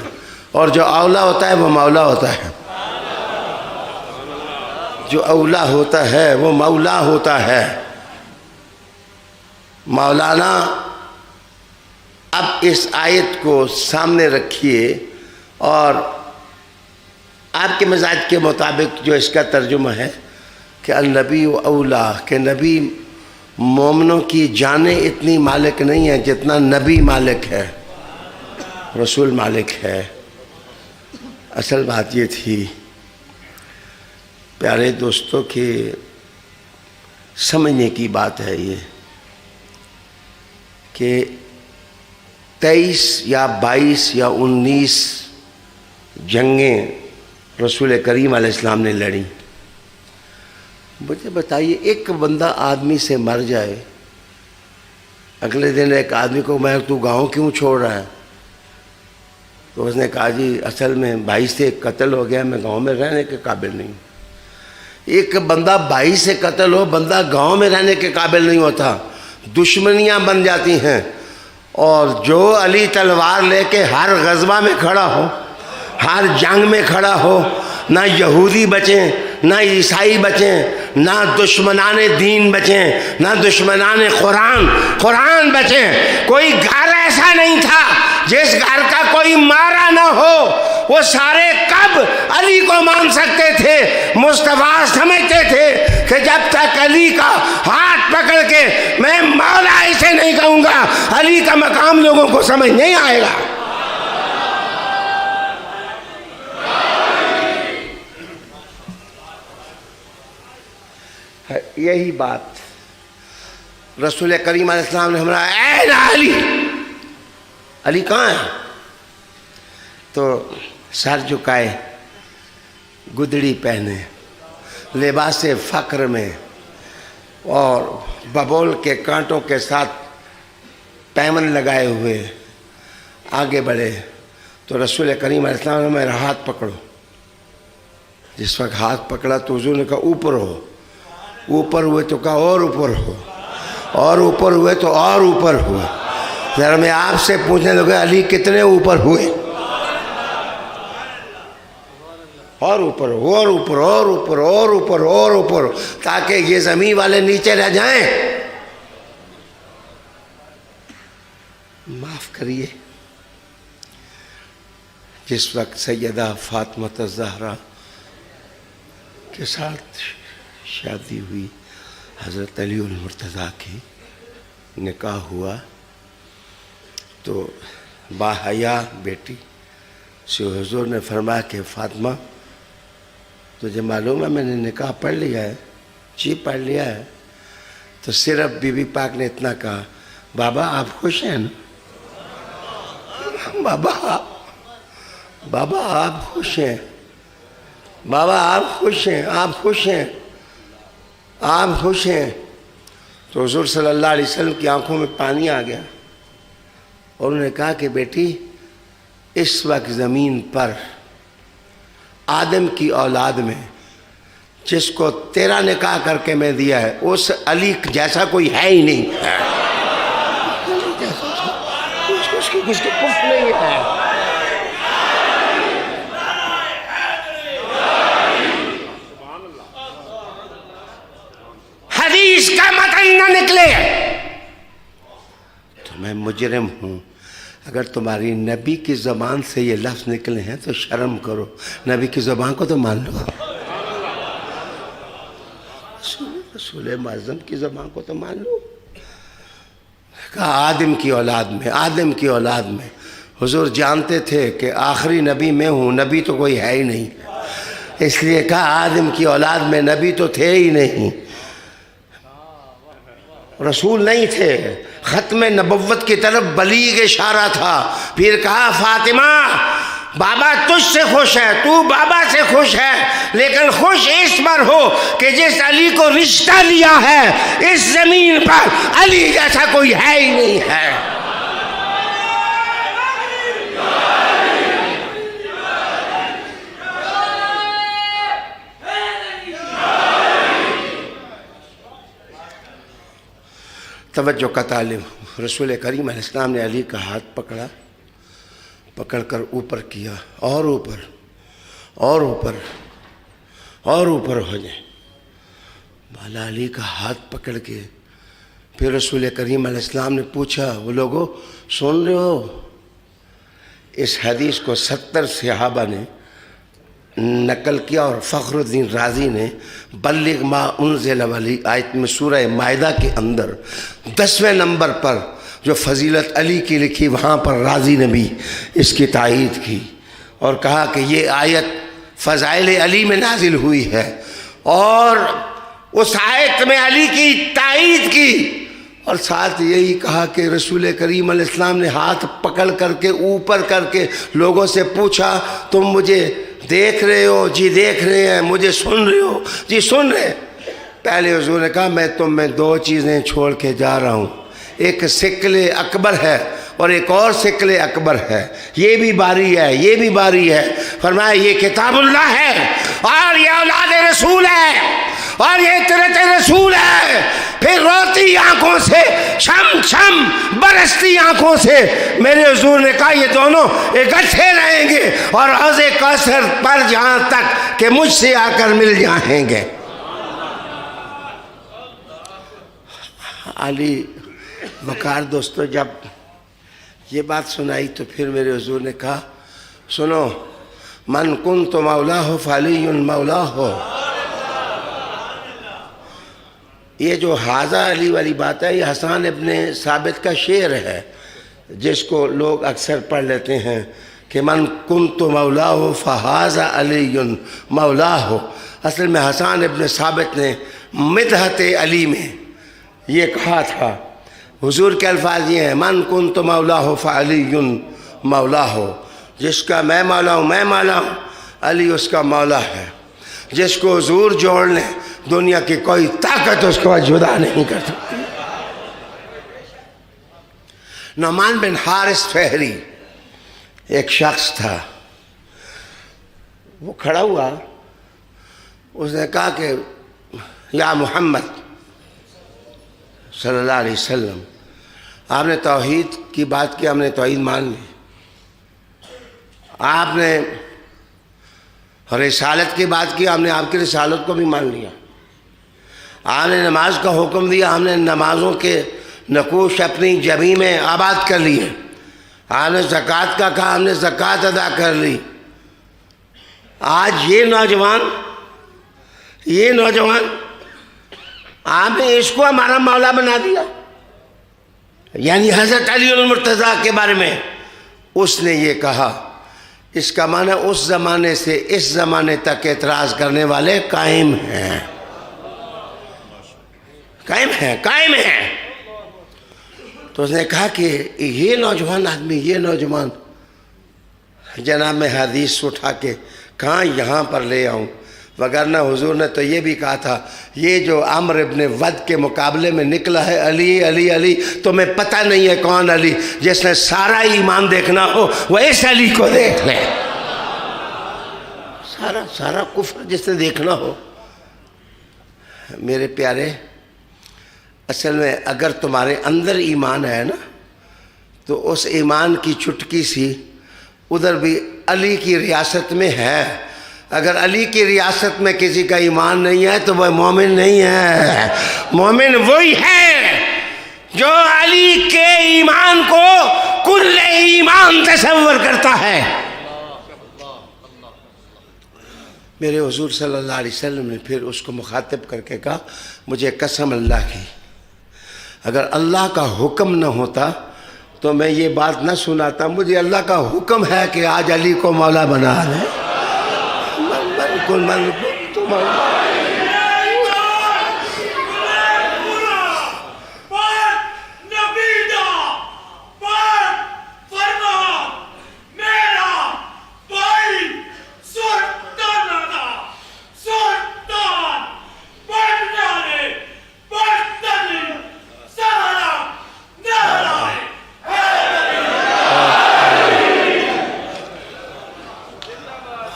اور جو اولیٰ ہوتا ہے وہ مولا ہوتا ہے۔ جو اولیٰ ہوتا ہے وہ مولا ہوتا ہے۔ مولانا اب اس آیت کو سامنے رکھیے اور آپ کے مزاج کے مطابق جو اس کا ترجمہ ہے کہ النبی و اولیٰ، کہ نبی مومنوں کی جانیں اتنی مالک نہیں ہیں جتنا نبی مالک ہے، رسول مالک ہے۔ اصل بات یہ تھی پیارے دوستوں کہ سمجھنے کی بات ہے یہ کہ 23 یا 22 یا 19 جنگیں رسول کریم علیہ السلام نے لڑیں۔ مجھے بتائیے ایک بندہ آدمی سے مر جائے، اگلے دن ایک آدمی کو میں تو گاؤں کیوں چھوڑ رہا ہے؟ تو اس نے کہا جی اصل میں بھائی سے قتل ہو گیا، میں گاؤں میں رہنے کے قابل نہیں۔ ایک بندہ بھائی سے قتل ہو، بندہ گاؤں میں رہنے کے قابل نہیں ہوتا، دشمنیاں بن جاتی ہیں۔ اور جو علی تلوار لے کے ہر غزوہ میں کھڑا ہو، ہر جنگ میں کھڑا ہو، نہ یہودی بچیں نہ عیسائی بچیں، نہ دشمنان دین بچیں، نہ دشمنان قرآن بچیں۔ کوئی گھر ایسا نہیں تھا جس گھر کا کوئی مارا نہ ہو۔ وہ سارے کب علی کو مان سکتے تھے؟ مصطفیٰ سمجھتے تھے کہ جب تک علی کا ہاتھ پکڑ کے میں مولا اسے نہیں کہوں گا، علی کا مقام لوگوں کو سمجھ نہیں آئے گا۔ یہی بات رسول کریم علیہ السلام نے ہمارا اے علی، علی کہاں ہے؟ تو سر جھکائے، گدڑی پہنے، لباس فخر میں، اور ببول کے کانٹوں کے ساتھ پیمن لگائے ہوئے، آگے بڑھے تو رسول کریم علیہ السلام نے میرا ہاتھ پکڑو. جس وقت ہاتھ پکڑا تو حضور نے کہا اوپر ہو. اوپر ہوئے تو کہا اور اوپر ہو, اور اوپر ہوئے تو اور اوپر ہوئے. ذرا میں آپ سے پوچھنے لگا علی کتنے اوپر ہوئے؟ اور اوپر اور اوپر اور اوپر اور اوپر اور اوپر, تاکہ یہ زمین والے نیچے رہ جائیں. معاف کریے, جس وقت سیدہ فاطمہ الزہرا کے ساتھ شادی ہوئی, حضرت علی المرتضیٰ کی نکاح ہوا, تو باحیا بیٹی سے حضور نے فرمایا کہ فاطمہ تجھے معلوم ہے میں نے نکاح پڑھ لیا ہے؟ جی پڑھ لیا ہے. تو صرف بی بی پاک نے اتنا کہا بابا آپ خوش ہیں نا؟ بابا آپ خوش ہیں؟ بابا آپ خوش ہیں؟ آپ خوش ہیں؟ آپ خوش ہیں؟ تو حضور صلی اللہ علیہ وسلم کی آنکھوں میں پانی آ گیا, اور انہوں نے کہا کہ بیٹی اس وقت زمین پر آدم کی اولاد میں جس کو تیرا نکاح کر کے میں دیا ہے اس علی جیسا کوئی ہے ہی نہیں. اس کی کف نہیں ہے. حدیث کا متن نہ نکلے تو میں مجرم ہوں. اگر تمہاری نبی کی زبان سے یہ لفظ نکلے ہیں تو شرم کرو, نبی کی زبان کو تو مان لو. رسول معظم کی زبان کو تو مان لو. کہا آدم کی اولاد میں, آدم کی اولاد میں. حضور جانتے تھے کہ آخری نبی میں ہوں, نبی تو کوئی ہے ہی نہیں, اس لیے کہا آدم کی اولاد میں, نبی تو تھے ہی نہیں, رسول نہیں تھے. ختم نبوت کی طرف بلیغ اشارہ تھا. پھر کہا فاطمہ بابا تجھ سے خوش ہے, تو بابا سے خوش ہے, لیکن خوش اس پر ہو کہ جس علی کو رشتہ لیا ہے اس زمین پر علی جیسا کوئی ہے ہی نہیں ہے. توجہ کا طالب. رسول کریم علیہ السلام نے علی کا ہاتھ پکڑا, پکڑ کر اوپر کیا, اور اوپر اور اوپر اور اوپر ہو جائے. بالا علی کا ہاتھ پکڑ کے پھر رسول کریم علیہ السلام نے پوچھا وہ لوگوں سن رہے ہو؟ اس حدیث کو 70 صحابہ نے نقل کیا, اور فخر الدین رازی نے بلغ ما انزل والی آیت میں سورہ مائدہ کے اندر 10ویں نمبر پر جو فضیلت علی کی لکھی, وہاں پر رازی نے بھی اس کی تائید کی اور کہا کہ یہ آیت فضائل علی میں نازل ہوئی ہے, اور اس آیت میں علی کی تائید کی, اور ساتھ یہی کہا کہ رسول کریم علیہ السلام نے ہاتھ پکڑ کر کے اوپر کر کے لوگوں سے پوچھا تم مجھے دیکھ رہے ہو؟ جی دیکھ رہے ہیں. مجھے سن رہے ہو؟ جی سن رہے. پہلے حضور نے کہا میں تم میں 2 چیزیں چھوڑ کے جا رہا ہوں, ایک ثقل اکبر ہے اور ایک اور ثقل اکبر ہے, یہ بھی باری ہے, یہ بھی باری ہے. فرمایا یہ کتاب اللہ ہے, اور یہ اولاد رسول ہے, اور یہ ترت رسول ہے. پھر روتی آنکھوں سے, چھم چھم برستی آنکھوں سے میرے حضور نے کہا یہ دونوں اکٹھے رہیں گے اور حوض کوثر پر جہاں تک کہ مجھ سے آ کر مل جائیں گے. علی وقار دوستو جب یہ بات سنائی تو پھر میرے حضور نے کہا سنو, من کنت مولاہ فعلی مولاہ. یہ جو حاضہ علی والی بات ہے یہ حسان ابن ثابت کا شعر ہے, جس کو لوگ اکثر پڑھ لیتے ہیں کہ من کنت مولاہ فحاذا علی مولاہ. اصل میں حسان ابن ثابت نے مدحت علی میں یہ کہا تھا. حضور کے الفاظ یہ ہیں من کنت مولاہ فعلی مولاہ, جس کا میں مولا ہوں میں مولا ہوں, علی اس کا مولا ہے. جس کو حضور جوڑ لیں دنیا کی کوئی طاقت اس کو جدا نہیں کر سکتی. نعمان بن حارث فہری ایک شخص تھا، وہ کھڑا ہوا، اس نے کہا کہ یا محمد صلی اللہ علیہ وسلم، آپ نے توحید کی بات کی، ہم نے توحید مان لی، آپ نے رسالت کی بات کی، ہم نے آپ کی رسالت کو بھی مان لیا، آپ نے نماز کا حکم دیا، ہم نے نمازوں کے نقوش اپنی جبیں میں آباد کر لیے، آپ نے زکوٰۃ کا کہا، ہم نے زکوٰۃ ادا کر لی۔ آج یہ نوجوان آپ نے اس کو ہمارا مولا بنا دیا، یعنی حضرت علی المرتضیٰ کے بارے میں اس نے یہ کہا۔ اس کا معنی اس زمانے سے اس زمانے تک اعتراض کرنے والے قائم ہیں۔ تو اس نے کہا کہ یہ نوجوان آدمی، یہ نوجوان، جناب میں حدیث اٹھا کے کہاں یہاں پر لے آؤں، وگرنہ حضور نے تو یہ بھی کہا تھا، یہ جو عمرو ابن ود کے مقابلے میں نکلا ہے علی علی علی، تمہیں پتہ نہیں ہے کون علی، جس نے سارا ایمان دیکھنا ہو وہ اس علی کو دیکھ لے، سارا کفر جس نے دیکھنا ہو۔ میرے پیارے، اصل میں اگر تمہارے اندر ایمان ہے نا تو اس ایمان کی چٹکی سی ادھر بھی علی کی ریاست میں ہے۔ اگر علی کی ریاست میں کسی کا ایمان نہیں ہے تو وہ مومن نہیں ہے۔ مومن وہی ہے جو علی کے ایمان کو کل ایمان تصور کرتا ہے۔ میرے حضور صلی اللہ علیہ وسلم نے پھر اس کو مخاطب کر کے کہا، مجھے قسم اللہ کی، اگر اللہ کا حکم نہ ہوتا تو میں یہ بات نہ سناتا، مجھے اللہ کا حکم ہے کہ آج علی کو مولا بنا لے۔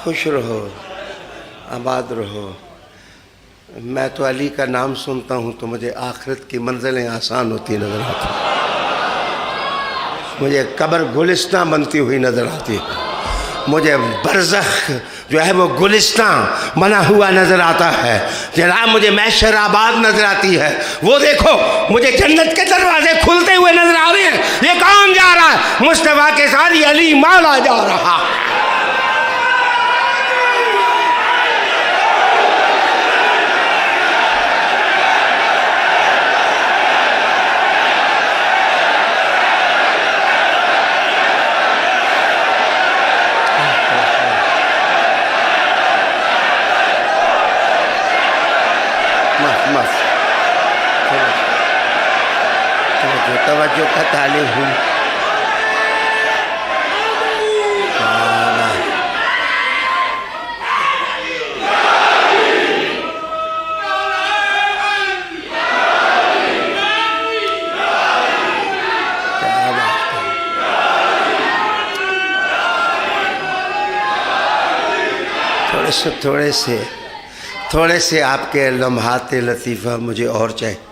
خوش رہو، آباد رہو۔ میں تو علی کا نام سنتا ہوں تو مجھے آخرت کی منزلیں آسان ہوتی نظر آتی، مجھے قبر گلستان بنتی ہوئی نظر آتی، مجھے برزخ جو ہے وہ گلستان بنا ہوا نظر آتا ہے، جناب مجھے محشر آباد نظر آتی ہے۔ وہ دیکھو مجھے جنت کے دروازے کھلتے ہوئے نظر آ رہے ہیں۔ یہ کون جا رہا ہے؟ مصطفیٰ کے ساتھ یہ علی مولا جا رہا ہے۔ توجہ کا طالب ہوں۔ تھوڑے سے آپ کے لمحات لطیفہ مجھے اور چاہیے،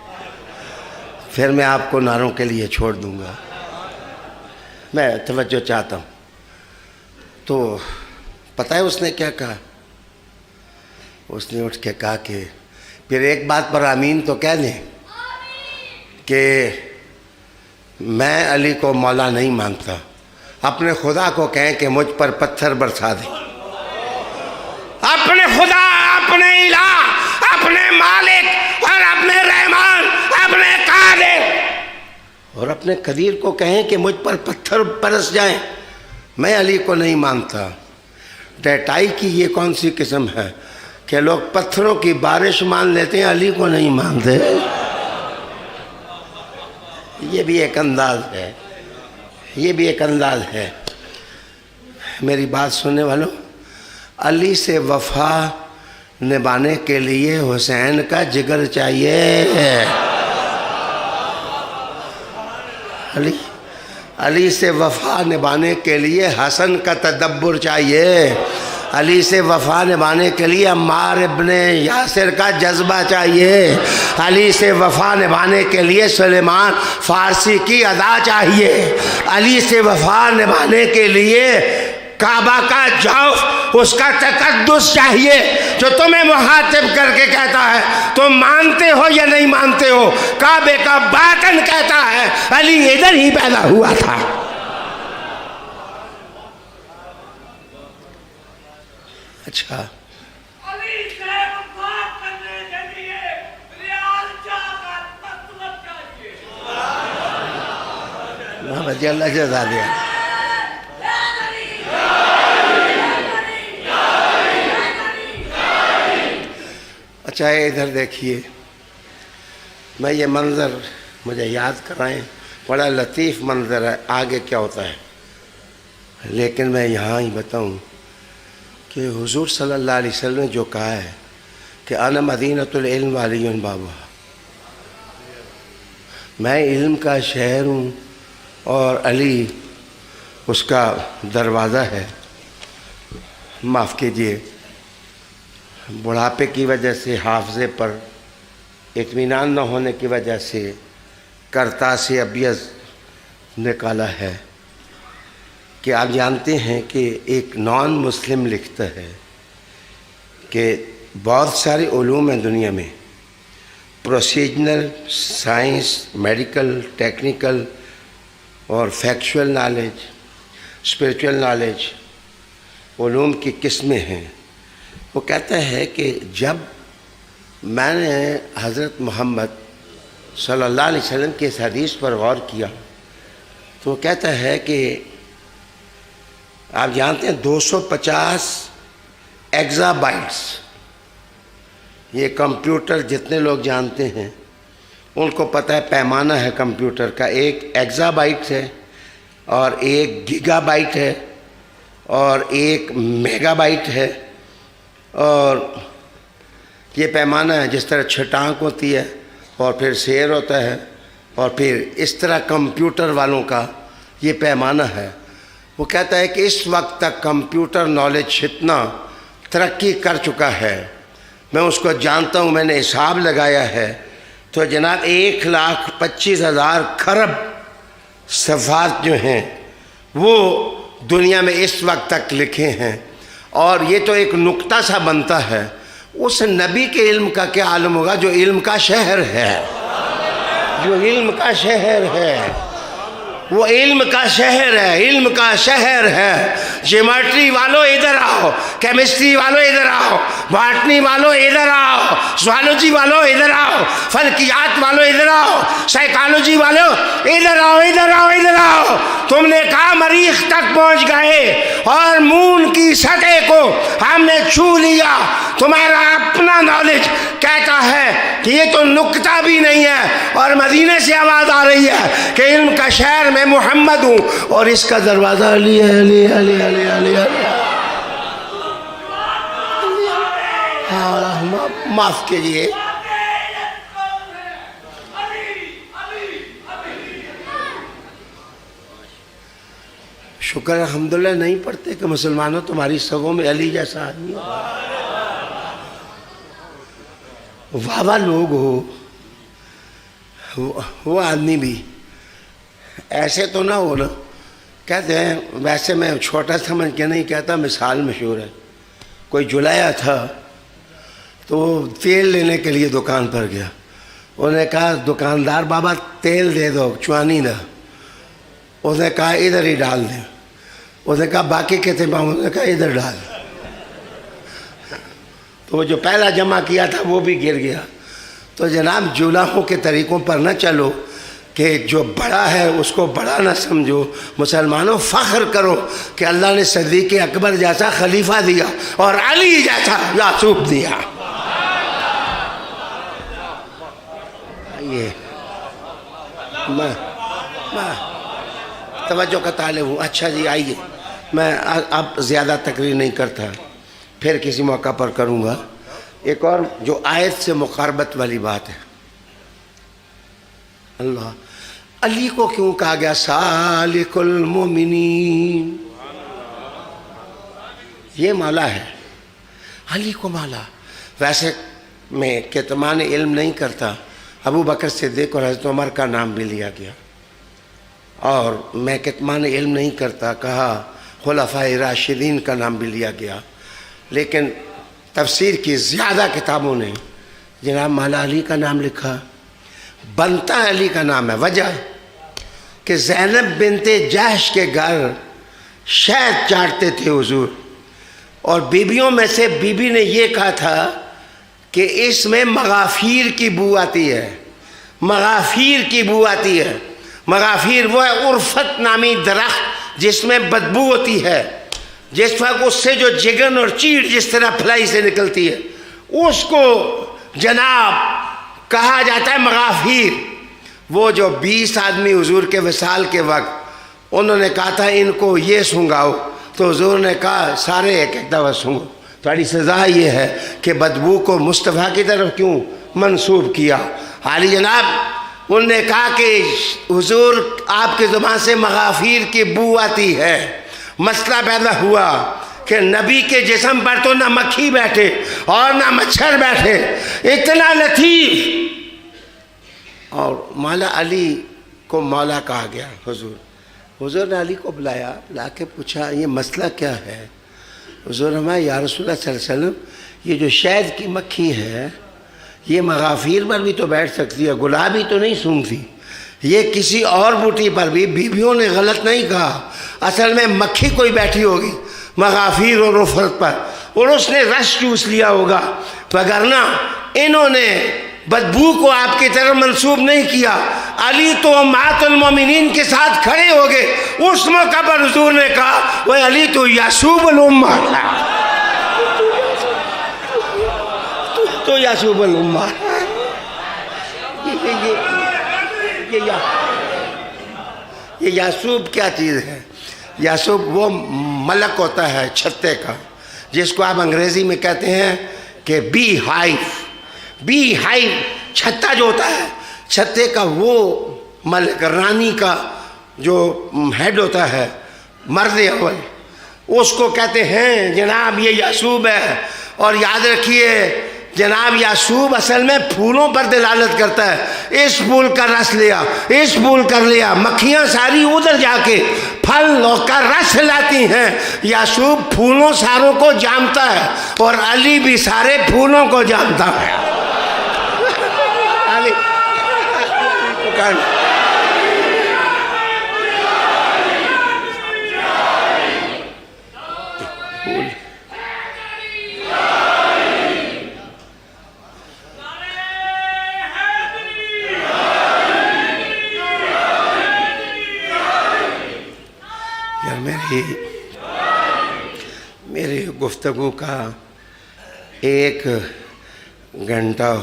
پھر میں آپ کو نعروں کے لیے چھوڑ دوں گا۔ میں توجہ چاہتا ہوں۔ تو پتہ ہے اس نے کیا کہا؟ اس نے اٹھ کے کہا کہ پھر ایک بات پر آمین تو کہہ دیں کہ میں علی کو مولا نہیں مانتا، اپنے خدا کو کہیں کہ مجھ پر پتھر برسا دیں۔ اپنے خدا، اپنے الہ، اپنے مالک اور اپنے رحمان، اپنے قادر اور اپنے قدیر کو کہیں کہ مجھ پر پتھر برس جائیں۔ میں علی کو نہیں مانتا۔ ڈیٹائی کی یہ کون سی قسم ہے کہ لوگ پتھروں کی بارش مان لیتے ہیں، علی کو نہیں مانتے؟ یہ بھی ایک انداز ہے، یہ بھی ایک انداز ہے۔ میری بات سننے والوں، علی سے وفا نبھانے کے لیے حسین کا جگر چاہیے۔ علی سے وفا نبھانے کے لیے حسن کا تدبر چاہیے، علی سے وفا نبھانے کے لیے عمار ابن یاسر کا جذبہ چاہیے، علی سے وفا نبھانے کے لیے سلیمان فارسی کی ادا چاہیے، علی سے وفا نبھانے کے لیے کعبہ کا جوف اس کا تقدس چاہیے، جو تمہیں مخاطب کر کے کہتا ہے تم مانتے ہو یا نہیں مانتے ہو، کعبے کا باطن کہتا ہے علی ادھر ہی پیدا ہوا تھا۔ اچھا علی سے وفا کرنے کے لیے ریال جا کا مطلب چاہیے۔ محمد اللہ جزا دیا۔ اچھا ادھر دیکھیے، میں یہ منظر مجھے یاد کرائیں، بڑا لطیف منظر ہے، آگے کیا ہوتا ہے، لیکن میں یہاں ہی بتاؤں کہ حضور صلی اللہ علیہ وسلم نے جو کہا ہے کہ انا مدینۃ العلم وعلی بابها، میں علم کا شہر ہوں اور علی اس کا دروازہ ہے۔ معاف کیجئے، بڑھاپے کی وجہ سے حافظے پر اطمینان نہ ہونے کی وجہ سے کرتاس ابیض نکالا ہے کہ آپ جانتے ہیں کہ ایک نان مسلم لکھتا ہے کہ بہت سارے علوم ہیں دنیا میں، پروسیجنل سائنس، میڈیکل، ٹیکنیکل اور فیکچول نالج، اسپریچول نالج، علوم کی قسمیں ہیں۔ وہ کہتا ہے کہ جب میں نے حضرت محمد صلی اللہ علیہ وسلم کی اس حدیث پر غور کیا تو وہ کہتا ہے کہ آپ جانتے ہیں 250 ایگزا بائٹس، یہ کمپیوٹر جتنے لوگ جانتے ہیں ان کو پتہ ہے پیمانہ ہے کمپیوٹر کا، ایک ایگزا بائٹ ہے اور ایک گیگا بائٹ ہے اور ایک میگا بائٹ ہے، اور یہ پیمانہ ہے جس طرح چھٹانک ہوتی ہے اور پھر سیر ہوتا ہے اور پھر اس طرح کمپیوٹر والوں کا یہ پیمانہ ہے۔ وہ کہتا ہے کہ اس وقت تک کمپیوٹر نالج اتنا ترقی کر چکا ہے، میں اس کو جانتا ہوں، میں نے حساب لگایا ہے تو جناب 1,25,000 کھرب صفحات جو ہیں وہ دنیا میں اس وقت تک لکھے ہیں، اور یہ تو ایک نقطہ سا بنتا ہے، اس نبی کے علم کا کیا عالم ہوگا جو علم کا شہر ہے، جو علم کا شہر ہے، وہ علم کا شہر ہے، علم کا شہر ہے۔ جیومیٹری والو ادھر آؤ، کیمسٹری والو ادھر آؤ، باٹنی والو ادھر آؤ، زوالوجی والو ادھر آؤ، فلکیات والو ادھر آؤ، سائیکالوجی والو ادھر آؤ، ادھر آؤ، ادھر آؤ۔ تم نے کہا مریخ تک پہنچ گئے اور مون کی سطح کو ہم نے چھو لیا، تمہارا اپنا نالج کہتا ہے کہ یہ تو نقطہ بھی نہیں ہے، اور مدینے سے آواز آ رہی ہے کہ علم کا شہر میں محمد ہوں اور اس کا دروازہ علی ہے، علی علی علی علی علی۔ معاف کیجیے، شکر الحمدللہ نہیں پڑھتے کہ مسلمانوں تمہاری سگوں میں علی جیسا آدمی ہو، واہ واہ لوگ ہو، وہ آدمی بھی ایسے تو نہ ہو نا۔ کہتے ہیں، ویسے میں چھوٹا سمجھ کے نہیں کہتا، مثال مشہور ہے، کوئی جلایا تھا تو وہ تیل لینے کے لیے دکان پر گیا، انہوں نے کہا دکاندار بابا تیل دے دو، چوانی نہ، اس نے کہا ادھر ہی ڈال دیں، اس نے کہا باقی کتنے پاؤں، اس نے کہا ادھر ڈال، تو وہ جو پہلا جمع کیا تھا وہ بھی گر گیا۔ تو جناب جولاہوں کے طریقوں پر نہ چلو کہ جو بڑا ہے اس کو بڑا نہ سمجھو۔ مسلمانوں فخر کرو کہ اللہ نے صدیق اکبر جیسا خلیفہ دیا اور علی جیسا یعقوب دیا۔ یہ میں توجہ کا طالب ہوں۔ اچھا جی آئیے، میں اب زیادہ تقریر نہیں کرتا، پھر کسی موقع پر کروں گا۔ ایک اور جو آیت سے مقاربت والی بات ہے، اللہ علی کو کیوں کہا گیا سالک المومنین؟ یہ مولا ہے، علی کو مولا. ویسے میں کتمان علم نہیں کرتا، ابو بکر صدیق اور حضرت عمر کا نام بھی لیا گیا، اور میں کتمان علم نہیں کرتا، کہا خلفائے راشدین کا نام بھی لیا گیا. لیکن تفسیر کی زیادہ کتابوں نے جناب مولا علی کا نام لکھا. بنتا علی کا نام ہے، وجہ کہ زینب بنت جحش کے گھر شہد چاٹتے تھے حضور، اور بیبیوں میں سے بیوی نے یہ کہا تھا کہ اس میں مغافیر کی بو آتی ہے، مغافیر کی بو آتی ہے. مغافیر وہ ہے عرفت نامی درخت جس میں بدبو ہوتی ہے، جس وقت اس سے جو جگن اور چیڑ جس طرح پھلائی سے نکلتی ہے اس کو جناب کہا جاتا ہے مغافیر. وہ جو 20 آدمی حضور کے وصال کے وقت انہوں نے کہا تھا ان کو یہ سونگاؤ، تو حضور نے کہا سارے ایک ایک دفعہ سونگو. تھوڑی سزا یہ ہے کہ بدبو کو مصطفیٰ کی طرف کیوں منسوب کیا. حالی جناب انہوں نے کہا کہ حضور آپ کی زبان سے مغافیر کی بو آتی ہے. مسئلہ پیدا ہوا کہ نبی کے جسم پر تو نہ مکھی بیٹھے اور نہ مچھر بیٹھے، اتنا لطیف. اور مولا علی کو مولا کہا گیا. حضور نے علی کو بلایا، بلا کے پوچھا یہ مسئلہ کیا ہے؟ حضور نے یا رسول اللہ صلی اللہ علیہ وسلم یہ جو شہد کی مکھی ہے یہ مغافیر پر بھی تو بیٹھ سکتی ہے، گلاب ہی تو نہیں سونگتی. یہ کسی اور بوٹی پر بھی بیویوں نے غلط نہیں کہا، اصل میں مکھی کوئی بیٹھی ہوگی مغافیر اور رفت پر اور اس نے رس چوس لیا ہوگا، وگرنہ انہوں نے بدبو کو آپ کی طرف منسوب نہیں کیا. علی تو امہات المومنین کے ساتھ کھڑے ہو گئے. اس موقع پر حضور نے کہا وہ علی تو یعصوب الامہ ہے، تو یعصوب الامہ. یہ یعصوب کیا چیز ہے؟ یعصوب وہ ملک ہوتا ہے چھتے کا، جس کو آپ انگریزی میں کہتے ہیں کہ بی ہائیو. چھتا جو ہوتا ہے چھتے کا وہ ملک، رانی کا جو ہیڈ ہوتا ہے مرد اول، اس کو کہتے ہیں جناب یہ یعصوب ہے. اور یاد رکھیے جناب یعصوب اصل میں پھولوں پر دلالت کرتا ہے. اس پھول کا رس لیا، اس پھول کر لیا، مکھیاں ساری ادھر جا کے پھل کا رس لاتی ہیں. یعصوب پھولوں ساروں کو جانتا ہے اور علی بھی سارے پھولوں کو جانتا ہے. علی میری گفتگو کا 1 گھنٹہ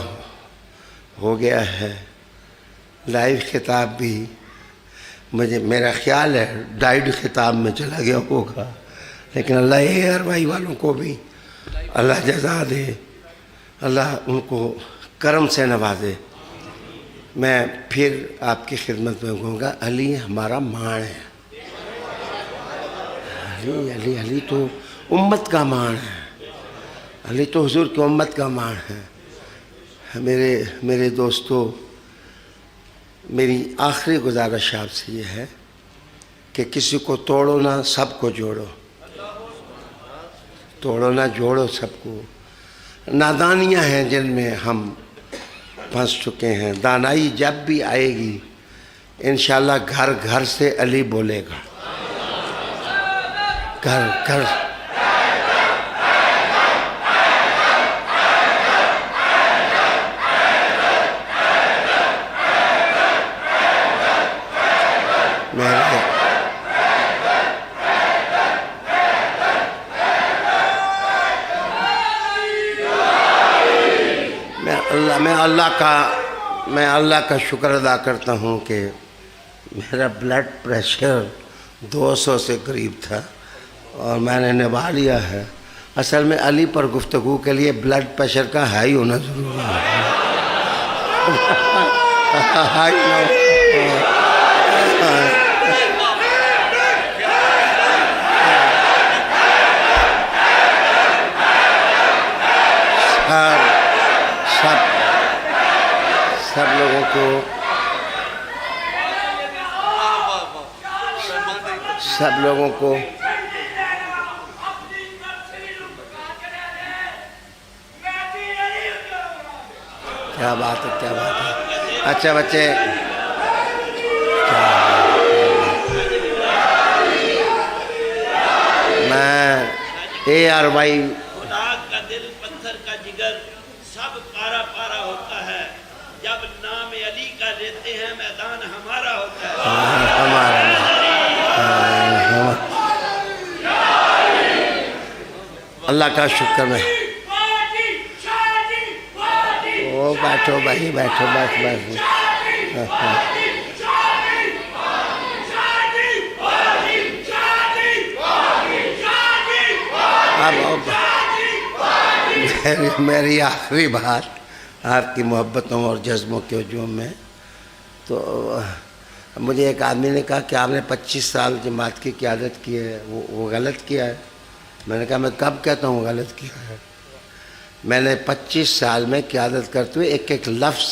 ہو گیا ہے. لائیو خطاب بھی میرا خیال ہے ڈائیڈ خطاب میں چلا گیا ہوگا، لیکن اللہ ایئر وائی والوں کو بھی اللہ جزا دے، اللہ ان کو کرم سے نوازے. میں پھر آپ کی خدمت میں کہوں گا علی ہمارا مان ہے. علی تو امت کا مان ہے، علی تو حضور کی امت کا مان ہے. میرے دوستو، میری آخری گزارش آپ سے یہ ہے کہ کسی کو توڑو نہ، سب کو جوڑو. توڑو نہ، جوڑو سب کو. نادانیاں ہیں جن میں ہم پھنس چکے ہیں. دانائی جب بھی آئے گی انشاءاللہ گھر گھر سے علی بولے گا. گھر گھر میں اللہ کا شکر ادا کرتا ہوں کہ میرا بلڈ پریشر 200 سے قریب تھا اور میں نے نبھا لیا ہے. اصل میں علی پر گفتگو کے لیے بلڈ پریشر کا ہائی ہونا ضروری ہے. کو اپنی تفصیل بتا کرے میں بھی یہی ہوں کیا بات ہے، کیا بات ہے. اچھا بچے، میں اے آر وائی خدا کا دل پتھر کا جگر سب پارا پارا ہوتا ہے. جب نام علی کا لیتے ہیں میدان ہمارا ہوتا ہے. ہمارا اللہ کا شکر ہے. وہ بیٹھو بھائی، بیٹھو، بس بس. اب میری آخری بات آپ کی محبتوں اور جذبوں کے ہجوم میں. تو مجھے ایک آدمی نے کہا کہ آپ نے 25 سال جماعت کی قیادت کی ہے، وہ غلط کیا ہے. میں نے کہا میں کب کہتا ہوں غلط کیا ہے؟ میں نے 25 سال میں قیادت کرتے ہوئے ایک ایک لفظ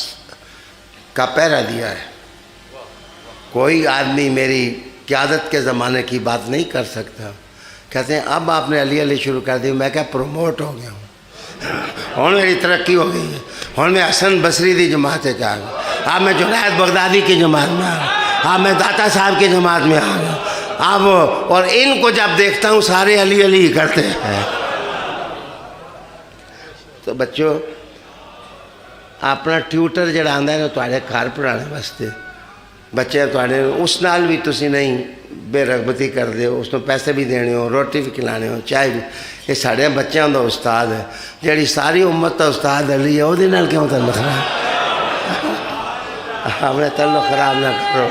کا پہرا دیا ہے. کوئی آدمی میری قیادت کے زمانے کی بات نہیں کر سکتا. کہتے ہیں اب آپ نے علی علی شروع کر دی. میں کہا پروموٹ ہو گیا ہوں، اور میری ترقی ہو گئی ہے. اور میں حسن بصری دی جماعت چاہ گیا، اب میں جنید بغدادی کی جماعت میں آ گیا، اب میں داتا صاحب کی جماعت میں آ گیا. اب اور ان کو جب دیکھتا ہوں سارے علی علی کرتے ہیں. تو بچوں، اپنا ٹیوٹر جڑا آندا ہے نا تواڈے گھر پڑھانے واسطے، بچے تواڈے اس نال بھی تسی نہیں بے رغبتی کر دے ہو، اس کو پیسے بھی دینے ہو، روٹی بھی کھلانے ہو، چائے بھی. یہ ساڑھے بچوں کا استاد ہے. جیڑی ساری امت کا استاد علی ہے وہ کیوں تعلق خراب؟ اپنے تعلق خراب نہ کرو.